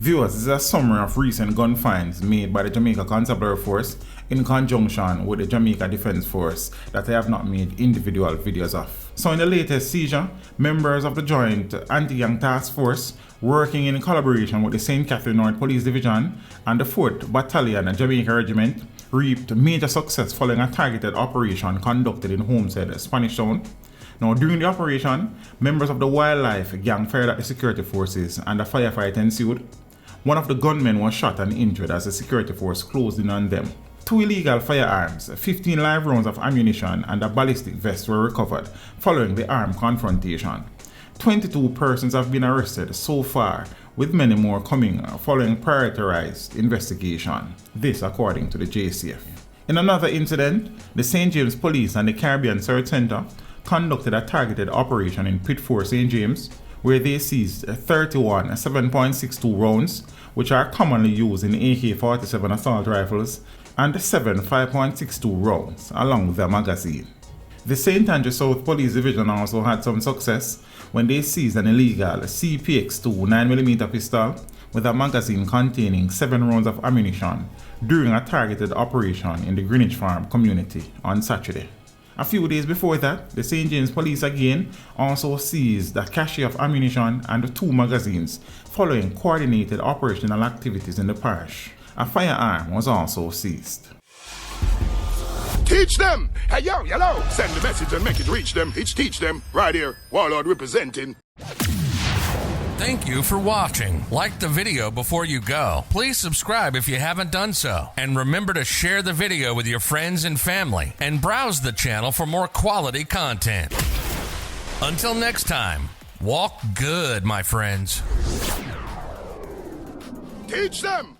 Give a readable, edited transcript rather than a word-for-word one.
Viewers, this is a summary of recent gun finds made by the Jamaica Constabulary Force in conjunction with the Jamaica Defence Force that I have not made individual videos of. So in the latest seizure, members of the Joint Anti-Gang Task Force, working in collaboration with the St. Catherine North Police Division and the 4th Battalion Jamaica Regiment, reaped major success following a targeted operation conducted in Homestead, Spanish Town. Now, during the operation, members of the wildlife gang fired at the security forces and a firefight ensued. One of the gunmen was shot and injured as the security force closed in on them. 2 illegal firearms, 15 live rounds of ammunition, and a ballistic vest were recovered following the armed confrontation. 22 persons have been arrested so far, with many more coming following prioritized investigation. This according to the JCF. In another incident, the St. James Police and the Caribbean Search Center conducted a targeted operation in Pitford, St. James, where they seized 31 7.62 rounds, which are commonly used in AK-47 assault rifles, and 7 5.62 rounds, along with their magazine. The St. Andrew South Police Division also had some success when they seized an illegal CPX-2 9mm pistol with a magazine containing 7 rounds of ammunition during a targeted operation in the Greenwich Farm community on Saturday. A few days before that, the St. James Police again also seized a cache of ammunition and 2 magazines following coordinated operational activities in the parish. A firearm was also seized. Teach them! Hey yo, hello! Send the message and make it reach them. It's teach them. Right here, Warlord representing. Thank you for watching. Like the video before you go. Please subscribe if you haven't done so. And remember to share the video with your friends and family. And browse the channel for more quality content. Until next time, walk good, my friends. Teach them!